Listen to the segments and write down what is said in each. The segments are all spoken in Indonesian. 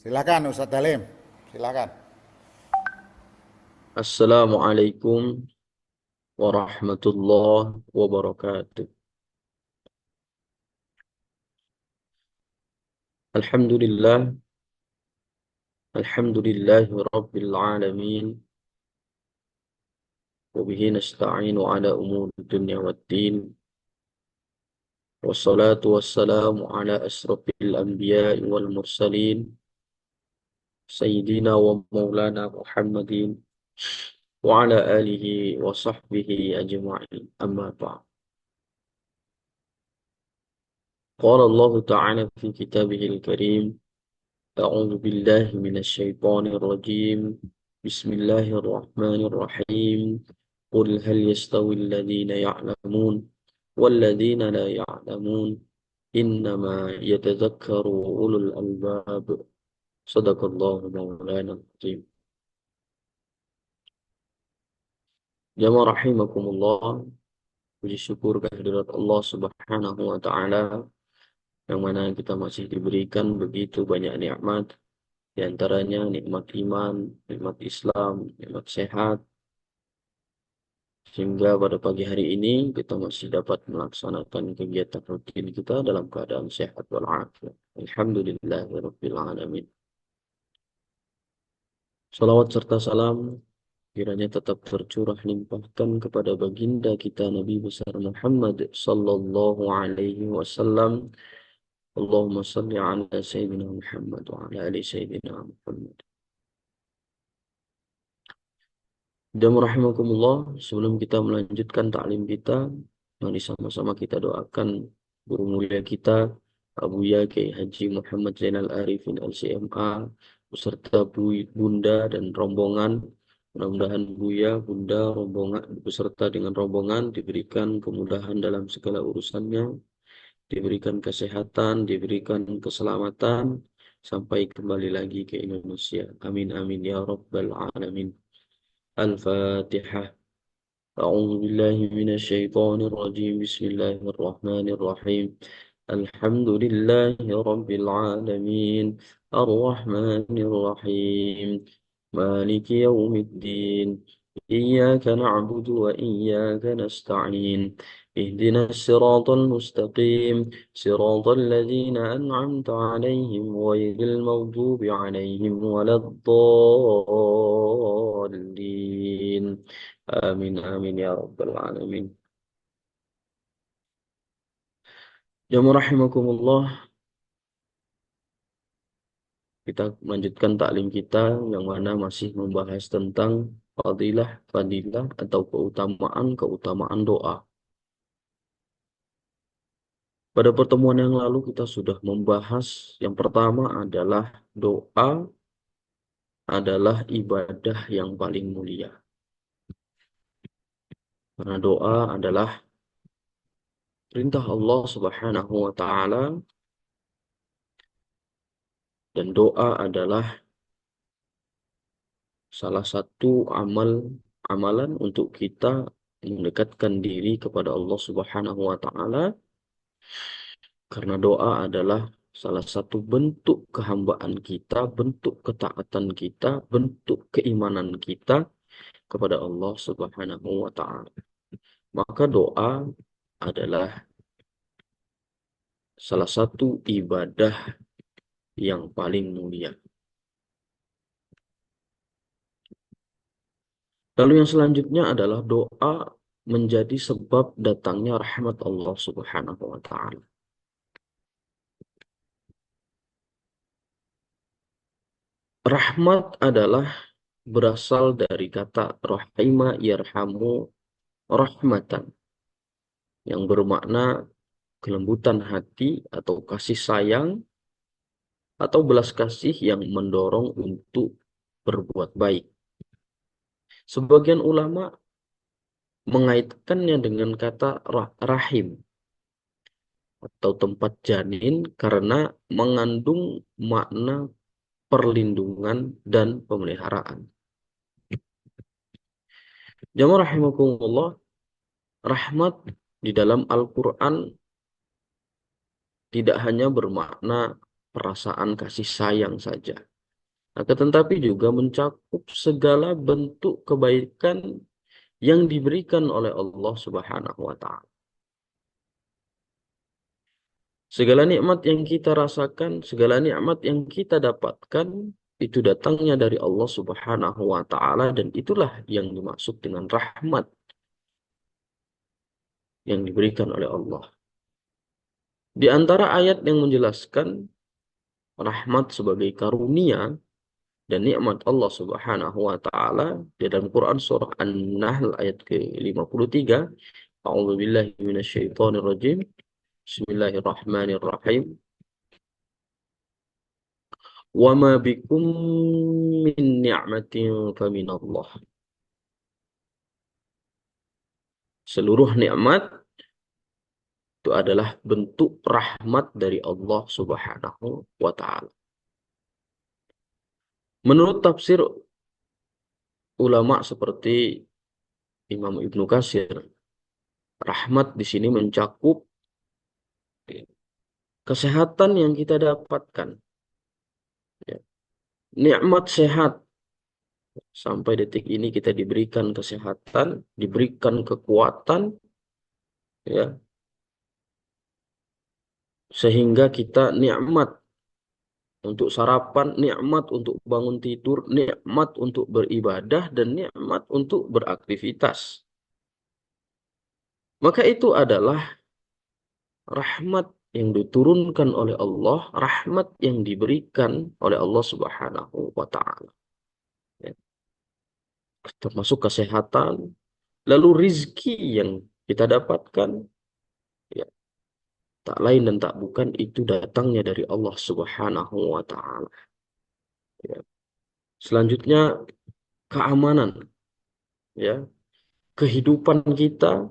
Silakan Ustadz Dalim, silakan. Assalamualaikum warahmatullahi wabarakatuh. Alhamdulillah, alhamdulillahi rabbil alamin. Wabihi nasta'inu ala umur dunya waddin. Wassalatu wassalamu ala asrafil anbiya'i wal mursalin. Sayyidina wa maulana Muhammadin. Wa ala alihi wa sahbihi ajma'in. Amma ba'd. Qala Allah Ta'ala fi kitabihil karim. أعوذ بالله من الشيطان الرجيم. بسم الله الرحمن الرحيم. قل هل يستوي الذين يعلمون والذين لا يعلمون إنما يتذكر أولو الألباب. صدق الله مولانا العظيم. Jamaah rahimakumullah. Puji syukur kehadirat Allah Subhanahu wa taala yang mana kita masih diberikan begitu banyak nikmat. Di antaranya nikmat iman, nikmat Islam, nikmat sehat, sehingga pada pagi hari ini kita masih dapat melaksanakan kegiatan rutin kita dalam keadaan sehat walafiat. Alhamdulillahirabbil alamin. Salawat serta salam kiranya tetap tercurah limpahkan kepada baginda kita Nabi besar Muhammad sallallahu alaihi wasallam. Allahumma salli ala sayyidina Muhammad wa ala ali sayyidina Muhammad. Dan rahimakumullah, sebelum kita melanjutkan taklim kita, mari sama-sama kita doakan guru mulia kita, Abu Kiai Haji Muhammad Zainal Arifin LCMA, beserta Bunda dan rombongan. Mudah-mudahan Buya, Bunda, rombongan beserta dengan rombongan diberikan kemudahan dalam segala urusannya, diberikan kesehatan, diberikan keselamatan, sampai kembali lagi ke Indonesia. Amin amin ya rabbal alamin. Al-Fatihah. أعوذ بالله من الشيطان الرجيم. بسم الله الرحمن الرحيم. الحمد لله رب العالمين الرحمن الرحيم مالك يوم الدين إياك نعبد وإياك نستعين اهدنا الصراط المستقيم صراط الذين أنعمت عليهم غير المغضوب عليهم ولا الضالين آمين آمين يا رب العالمين. Jamaah rahimakumullah, kita melanjutkan taklim kita yang mana masih membahas tentang fadilah atau keutamaan doa. Pada pertemuan yang lalu kita sudah membahas yang pertama adalah doa adalah ibadah yang paling mulia. Karena doa adalah perintah Allah Subhanahu wa taala dan doa adalah salah satu amalan untuk kita mendekatkan diri kepada Allah Subhanahu wa taala, karena doa adalah salah satu bentuk kehambaan kita, bentuk ketaatan kita, bentuk keimanan kita kepada Allah Subhanahu wa taala. Maka doa adalah salah satu ibadah yang paling mulia. Lalu yang selanjutnya adalah doa menjadi sebab datangnya rahmat Allah Subhanahu wa taala. Rahmat adalah berasal dari kata rahima yarhamu rahmatan, yang bermakna kelembutan hati atau kasih sayang atau belas kasih yang mendorong untuk berbuat baik. Sebagian ulama mengaitkannya dengan kata rahim atau tempat janin karena mengandung makna perlindungan dan pemeliharaan. Jamaah rahimakumullah, rahmat di dalam Al-Quran tidak hanya bermakna perasaan kasih sayang saja. Akan tetapi juga mencakup segala bentuk kebaikan yang diberikan oleh Allah Subhanahu wa taala. Segala nikmat yang kita rasakan, segala nikmat yang kita dapatkan itu datangnya dari Allah Subhanahu wa taala dan itulah yang dimaksud dengan rahmat yang diberikan oleh Allah. Di antara ayat yang menjelaskan rahmat sebagai karunia dan nikmat Allah Subhanahu wa taala di dalam Quran surah An-Nahl ayat ke-53, A'udzu billahi minasyaitonir rajim. Bismillahirrahmanirrahim. Wa ma bikum min ni'matin faminallah. Seluruh nikmat itu adalah bentuk rahmat dari Allah Subhanahu wa taala. Menurut tafsir ulama seperti Imam Ibnu Katsir, rahmat di sini mencakup kesehatan yang kita dapatkan. Ya. Nikmat sehat. Sampai detik ini kita diberikan kesehatan, diberikan kekuatan, ya, sehingga kita nikmat untuk sarapan, nikmat untuk bangun tidur, nikmat untuk beribadah, dan nikmat untuk beraktivitas. Maka itu adalah rahmat yang diturunkan oleh Allah, rahmat yang diberikan oleh Allah Subhanahu wa taala. Ya. Termasuk kesehatan, lalu rizki yang kita dapatkan, ya, tak lain dan tak bukan itu datangnya dari Allah Subhanahu wa taala. Ya. Selanjutnya keamanan, ya, kehidupan kita,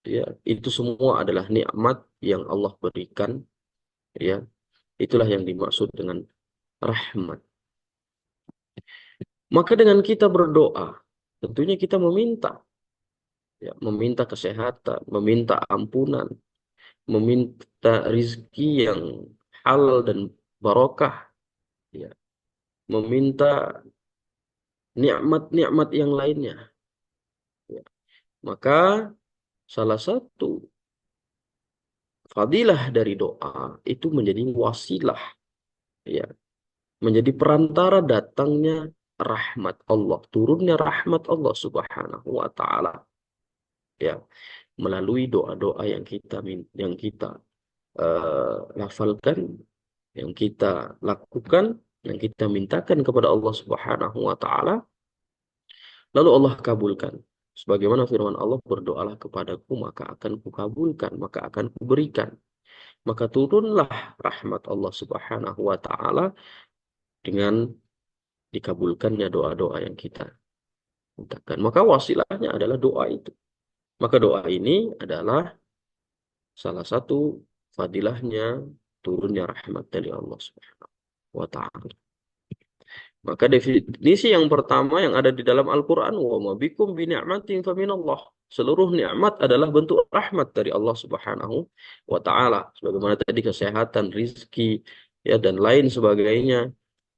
ya, itu semua adalah nikmat yang Allah berikan, ya. Itulah yang dimaksud dengan rahmat. Maka dengan kita berdoa, tentunya kita meminta, ya, meminta kesehatan, meminta ampunan, meminta rizki yang halal dan barokah, ya, meminta nikmat-nikmat yang lainnya. Ya. Maka salah satu fadilah dari doa itu menjadi wasilah, ya, menjadi perantara datangnya rahmat Allah, turunnya rahmat Allah Subhanahu wa taala, ya, melalui doa-doa yang kita lafalkan, yang kita lakukan, yang kita mintakan kepada Allah Subhanahu wa taala, lalu Allah kabulkan. Sebagaimana firman Allah, berdoalah kepadaku maka akan kukabulkan, maka akan kuberikan. Maka turunlah rahmat Allah Subhanahu wa taala dengan dikabulkannya doa-doa yang kita mintakan. Maka wasilahnya adalah doa itu. Maka doa ini adalah salah satu fadilahnya turunnya rahmat dari Allah Subhanahu wa taala. Maka definisi yang pertama yang ada di dalam Al-Qur'an, wa ma bikum bi ni'matin faminallah. Seluruh nikmat adalah bentuk rahmat dari Allah Subhanahu wa taala. Sebagaimana tadi kesehatan, rizki, ya, dan lain sebagainya.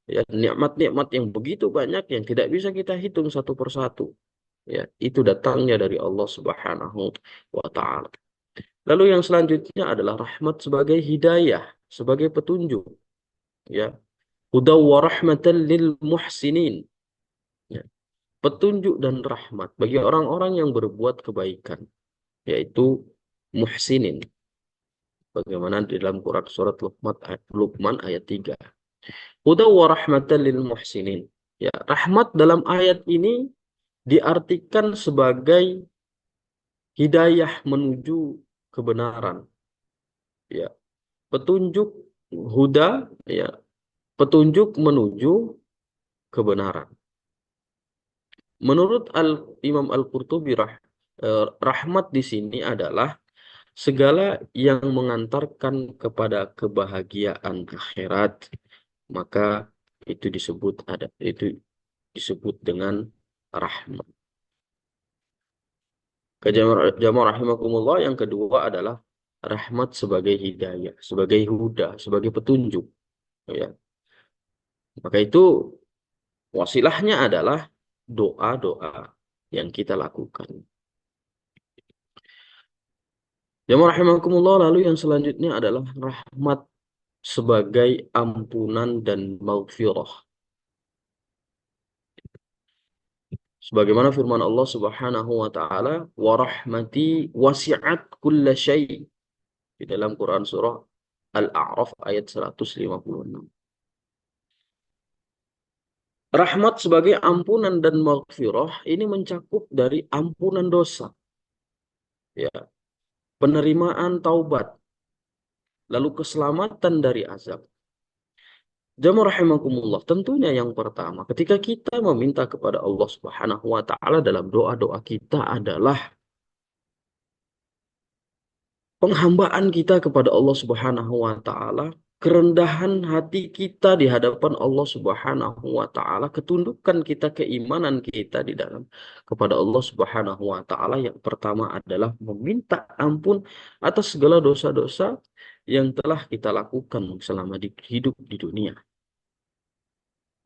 Ya, nikmat-nikmat yang begitu banyak yang tidak bisa kita hitung satu persatu. Ya, itu datangnya dari Allah Subhanahu wa taala. Lalu yang selanjutnya adalah rahmat sebagai hidayah, sebagai petunjuk, ya. Hudaw wa rahmatan lil muhsinin. Ya. Petunjuk dan rahmat bagi orang-orang yang berbuat kebaikan, yaitu muhsinin. Bagaimana di dalam Quran surat Luqman ayat 3. Hudaw wa rahmatan lil muhsinin. Ya, rahmat dalam ayat ini diartikan sebagai hidayah menuju kebenaran. Ya, petunjuk, huda, ya, petunjuk menuju kebenaran. Menurut Imam Al-Qurtubi, rahmat di sini adalah segala yang mengantarkan kepada kebahagiaan akhirat, maka itu disebut dengan rahmat. Jamaah rahimakumullah, yang kedua adalah rahmat sebagai hidayah, sebagai huda, sebagai petunjuk, ya. Maka itu Wasilahnya adalah doa-doa yang kita lakukan. Jamaah rahimakumullah, lalu yang selanjutnya adalah rahmat sebagai ampunan dan maghfirah. Sebagaimana firman Allah Subhanahu wa taala, "Wa rahmati wasi'at kulla syai'" di dalam Quran surah Al-A'raf ayat 156. Rahmat sebagai ampunan dan maghfirah ini mencakup dari ampunan dosa, ya, penerimaan taubat, lalu keselamatan dari azab. Jamaah rahimakumullah, tentunya yang pertama, ketika kita meminta kepada Allah Subhanahu wa taala dalam doa-doa kita adalah penghambaan kita kepada Allah Subhanahu wa taala, kerendahan hati kita di hadapan Allah Subhanahu wa taala, ketundukan kita, keimanan kita di dalam kepada Allah Subhanahu wa taala. Yang pertama adalah meminta ampun atas segala dosa-dosa yang telah kita lakukan selama hidup di dunia.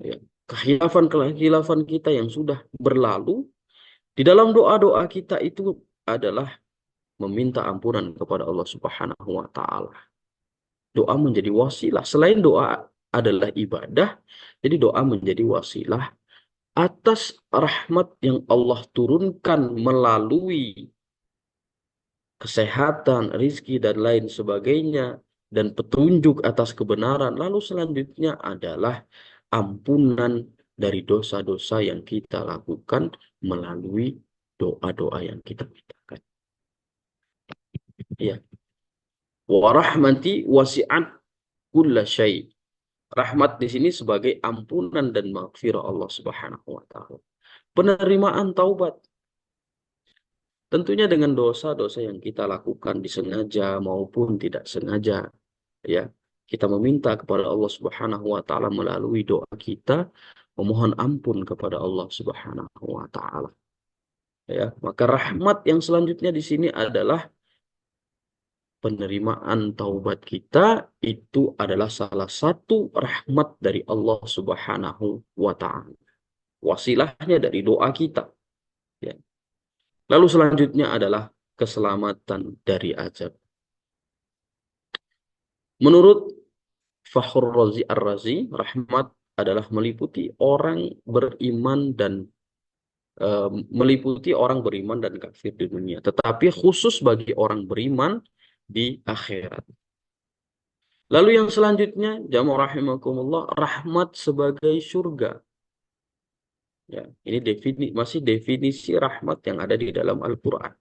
Ya. Kehilafan-kehilafan kita yang sudah berlalu, di dalam doa-doa kita itu adalah meminta ampunan kepada Allah Subhanahu wa taala. Doa menjadi wasilah. Selain doa adalah ibadah, jadi doa menjadi wasilah atas rahmat yang Allah turunkan melalui kesehatan, rizki, dan lain sebagainya, dan petunjuk atas kebenaran. Lalu selanjutnya adalah ampunan dari dosa-dosa yang kita lakukan melalui doa-doa yang kita mintakan. Ya. Wa rahmati wasi'at kulla syai'. Rahmat di sini sebagai ampunan dan maghfirah Allah Subhanahu wa taala. Penerimaan taubat. Tentunya dengan dosa-dosa yang kita lakukan disengaja maupun tidak sengaja, ya. Kita meminta kepada Allah Subhanahu wa taala melalui doa kita memohon ampun kepada Allah Subhanahu wa taala. Ya, maka rahmat yang selanjutnya di sini adalah penerimaan taubat kita, itu adalah salah satu rahmat dari Allah Subhanahu wa taala. Wasilahnya dari doa kita. Ya. Lalu selanjutnya adalah keselamatan dari azab. Menurut Fakhrur Razi Ar-Razi, rahmat adalah meliputi orang beriman dan meliputi orang beriman dan kafir di dunia, tetapi khusus bagi orang beriman di akhirat. Lalu yang selanjutnya, jamaah rahimakumullah, rahmat sebagai surga. Ya, ini masih definisi rahmat yang ada di dalam Al-Quran.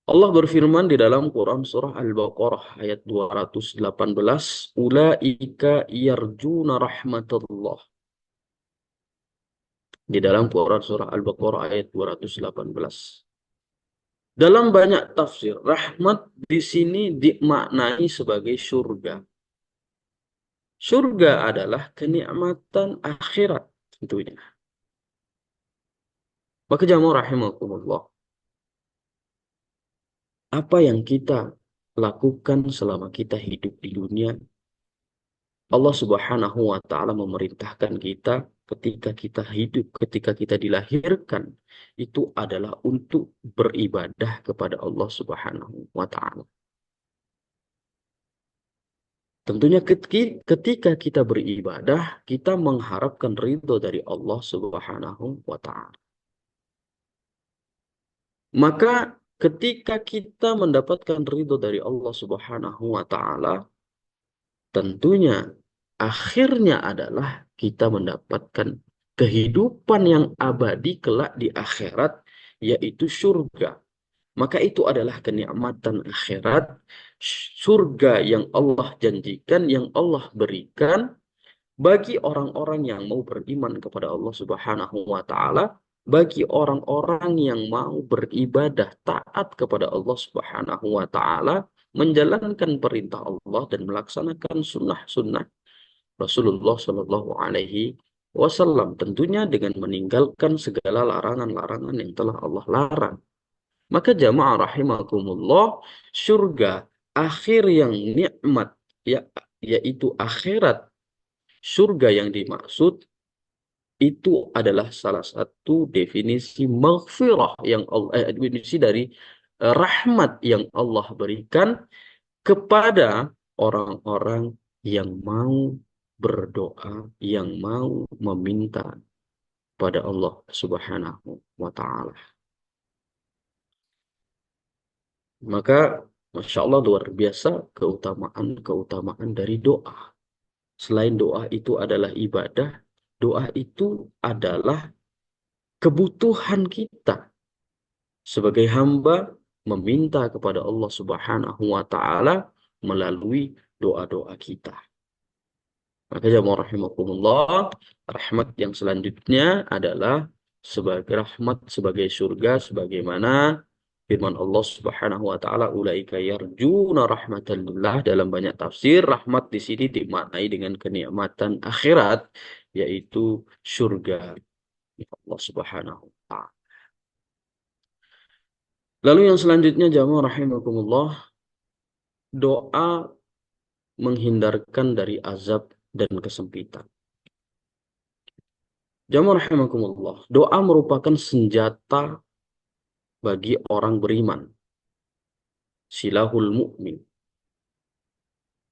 Allah berfirman di dalam Quran surah Al-Baqarah ayat 218, "Ulaika yarjuna rahmatullah." Di dalam Quran surah Al-Baqarah ayat 218. Dalam banyak tafsir, rahmat di sini dimaknai sebagai surga. Surga adalah kenikmatan akhirat tentunya. Maka jamaah rahimakumullah, apa yang kita lakukan selama kita hidup di dunia, Allah Subhanahu wa taala memerintahkan kita ketika kita hidup, ketika kita dilahirkan, itu adalah untuk beribadah kepada Allah Subhanahu wa taala. Tentunya ketika kita beribadah, kita mengharapkan ridho dari Allah Subhanahu wa taala. Maka ketika kita mendapatkan ridho dari Allah Subhanahu wa taala, tentunya akhirnya adalah kita mendapatkan kehidupan yang abadi kelak di akhirat, yaitu surga. Maka itu adalah kenikmatan akhirat, surga yang Allah janjikan, yang Allah berikan bagi orang-orang yang mau beriman kepada Allah Subhanahu wa taala, bagi orang-orang yang mau beribadah taat kepada Allah Subhanahu wa taala, menjalankan perintah Allah dan melaksanakan sunnah-sunnah Rasulullah Shallallahu alaihi wasallam, tentunya dengan meninggalkan segala larangan-larangan yang telah Allah larang. Maka jamaah rahimakumullah, surga akhir yang nikmat, ya, yaitu akhirat, Surga yang dimaksud itu adalah salah satu definisi maghfirah yang Allah, definisi dari rahmat yang Allah berikan kepada orang-orang yang mau berdoa, yang mau meminta pada Allah Subhanahu wa Ta'ala. Maka, Masya Allah, luar biasa keutamaan dari doa. Selain doa itu adalah ibadah, doa itu adalah kebutuhan kita sebagai hamba meminta kepada Allah Subhanahu wa Ta'ala melalui doa-doa kita. Maka jamaah rahimakumullah, rahmat yang selanjutnya adalah sebagai rahmat sebagai surga, sebagaimana firman Allah Subhanahu wa taala, ulaika yarjuna rahmatallah. Dalam banyak tafsir, rahmat di sini dimaknai dengan kenikmatan akhirat, yaitu surga Allah Subhanahu wa taala. Lalu yang selanjutnya jamaah rahimakumullah, doa menghindarkan dari azab dan kesempitan. Jamaah rahimakumullah, doa merupakan senjata bagi orang beriman. Silahul mu'min.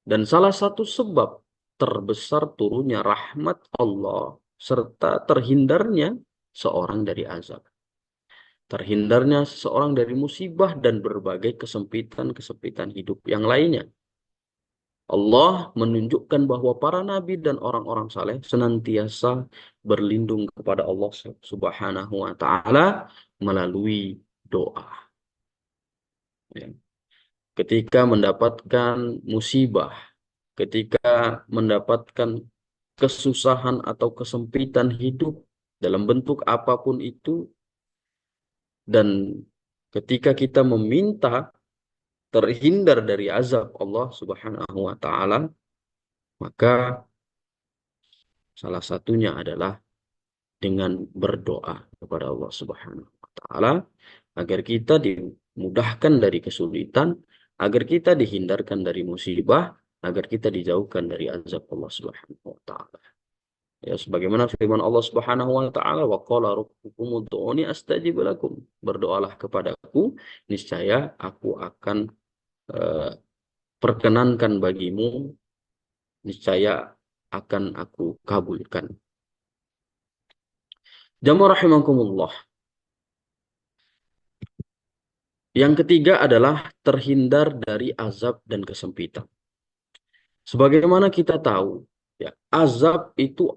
Dan salah satu sebab terbesar turunnya rahmat Allah serta terhindarnya seorang dari azab. Terhindarnya seseorang dari musibah dan berbagai kesempitan-kesempitan hidup yang lainnya. Allah menunjukkan bahwa para nabi dan orang-orang saleh senantiasa berlindung kepada Allah Subhanahu wa taala melalui doa. Ya. Ketika mendapatkan musibah, ketika mendapatkan kesusahan atau kesempitan hidup dalam bentuk apapun itu, dan ketika kita meminta terhindar dari azab Allah Subhanahu wa taala, maka salah satunya adalah dengan berdoa kepada Allah Subhanahu wa taala agar kita dimudahkan dari kesulitan, agar kita dihindarkan dari musibah, agar kita dijauhkan dari azab Allah Subhanahu wa taala. Ya, sebagaimana firman Allah Subhanahu wa taala, wa qala rabbukum ud'uni astajib lakum. Berdoalah kepadaku, niscaya aku akan eh, perkenankan bagimu, niscaya akan aku kabulkan. Jamaah rahimakumullah. Yang ketiga adalah terhindar dari azab dan kesempitan. Sebagaimana kita tahu, ya, azab itu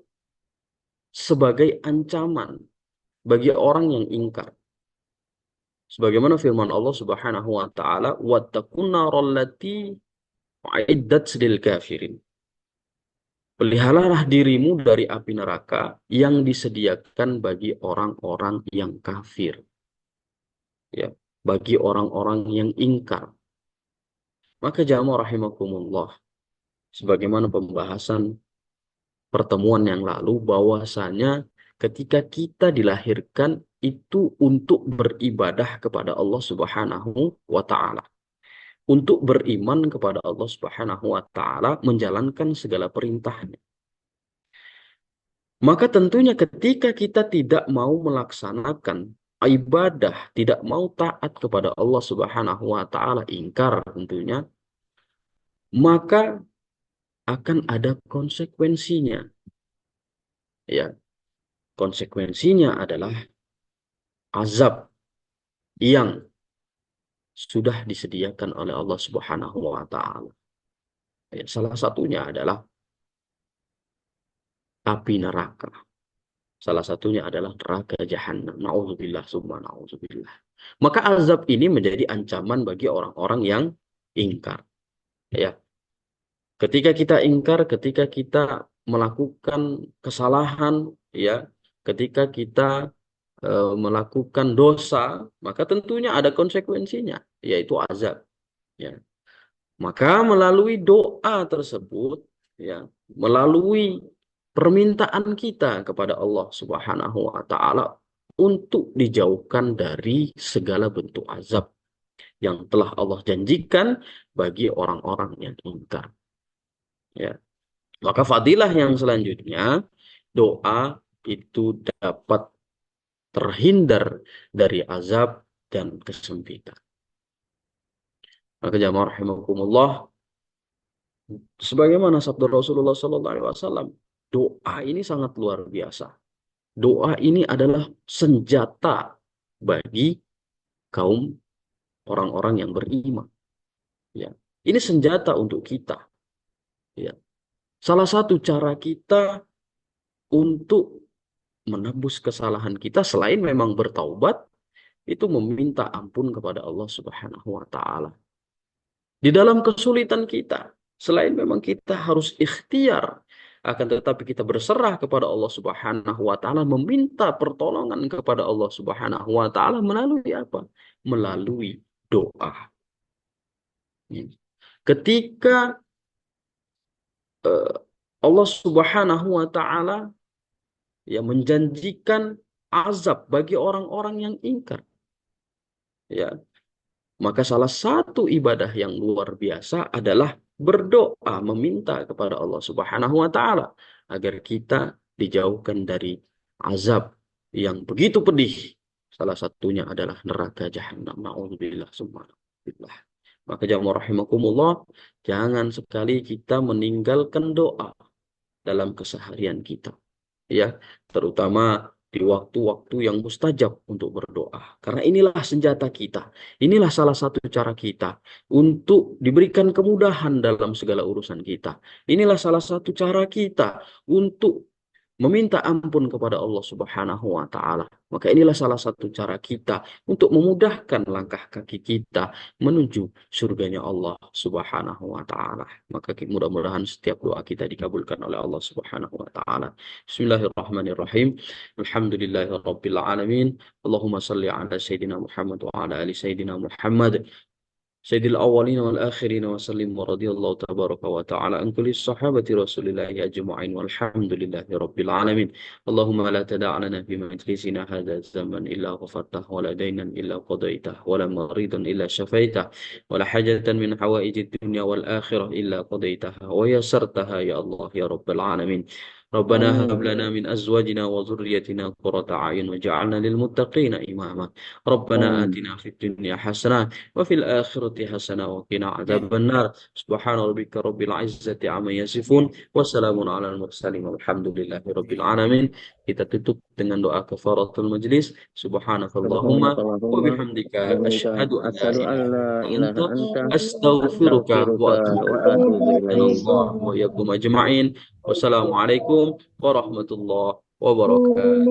sebagai ancaman bagi orang yang ingkar. Sebagaimana firman Allah Subhanahu wa taala, "Wattaqun narallati uiddat lil kafirin." Peliharalah dirimu dari api neraka yang disediakan bagi orang-orang yang kafir. Ya, bagi orang-orang yang ingkar. Maka jamaah rahimakumullah, sebagaimana pembahasan pertemuan yang lalu, bahwasanya ketika kita dilahirkan itu untuk beribadah kepada Allah Subhanahu wa taala. Untuk beriman kepada Allah Subhanahu wa taala, menjalankan segala perintahnya. Maka tentunya ketika kita tidak mau melaksanakan ibadah, tidak mau taat kepada Allah Subhanahu wa taala, ingkar tentunya, maka akan ada konsekuensinya. Ya, konsekuensinya adalah azab yang sudah disediakan oleh Allah Subhanahu wa taala. Ya, salah satunya adalah api neraka. Salah satunya adalah neraka jahanam. Nauzubillah summa nauzubillah. Maka azab ini menjadi ancaman bagi orang-orang yang ingkar. Ya, ketika kita ingkar, ketika kita melakukan kesalahan, ya, ketika kita melakukan dosa, maka tentunya ada konsekuensinya, yaitu azab. Ya. Maka melalui doa tersebut, ya, melalui permintaan kita kepada Allah Subhanahu wa taala untuk dijauhkan dari segala bentuk azab yang telah Allah janjikan bagi orang-orang yang ingkar. Ya. Maka fadilah yang selanjutnya, doa itu dapat terhindar dari azab dan kesempitan. Maka jamaah rahimakumullah, sebagaimana sabda Rasulullah Sallallahu Alaihi Wasallam, doa ini sangat luar biasa. Doa ini adalah senjata bagi kaum orang-orang yang beriman. Ya, ini senjata untuk kita. Ya, salah satu cara kita untuk menebus kesalahan kita selain memang bertaubat, itu meminta ampun kepada Allah Subhanahu wa taala. Di dalam kesulitan kita, selain memang kita harus ikhtiar, akan tetapi kita berserah kepada Allah Subhanahu wa taala, meminta pertolongan kepada Allah Subhanahu wa taala melalui apa? Melalui doa. Ketika eh, Allah Subhanahu wa taala ya menjanjikan azab bagi orang-orang yang ingkar, ya, maka salah satu ibadah yang luar biasa adalah berdoa meminta kepada Allah Subhanahu wa taala agar kita dijauhkan dari azab yang begitu pedih. Salah satunya adalah neraka jahanam. Nauzubillah summa nauzubillah. Maka jamaah rahimakumullah, jangan sekali kita meninggalkan doa dalam keseharian kita, ya, terutama di waktu-waktu yang mustajab untuk berdoa. Karena inilah senjata kita. Inilah salah satu cara kita untuk diberikan kemudahan dalam segala urusan kita. Inilah salah satu cara kita untuk meminta ampun kepada Allah Subhanahu wa taala. Maka inilah salah satu cara kita untuk memudahkan langkah kaki kita menuju surganya Allah Subhanahu wa taala. Maka mudah-mudahan setiap doa kita dikabulkan oleh Allah Subhanahu wa taala. Bismillahirrahmanirrahim. Alhamdulillahirabbil alamin. Allahumma shalli ala sayidina Muhammad wa ala ali sayidina Muhammad. سيد الأولين والآخرين وسلم ورضي الله تبارك وتعالى عن كل الصحابة رسول الله أجمعين والحمد لله رب العالمين. اللهم لا تدع لنا في مجلسنا هذا الزمن إلا غفرته ولا دينا إلا قضيته ولا مريضا إلا شفيته ولا حاجة من حوائج الدنيا والآخرة إلا قضيتها ويسرتها يا الله يا رب العالمين. ربنا هب آمين لنا من أزواجنا وذريتنا قرة أعين وجعلنا للمتقين إماما. ربنا آمين آتنا في الدنيا حسنة وفي الآخرة حسنة وقنا عذاب النار. سبحان ربك رب العزة عما يصفون وسلام على المرسلين والحمد لله رب العالمين. Kita tutup dengan doa kafaratul majlis. Subhanakallahumma سبحانك wa اللهم bihamdika وبحمدك asyhadu an la أشهد أن ilaha لا illa إله anta أنت astaghfiruka أستغفرك wa atubu ilaik. وأتوب إليك Allah wa yakum ajma'in. Wassalamualaikum warahmatullahi wabarakatuh.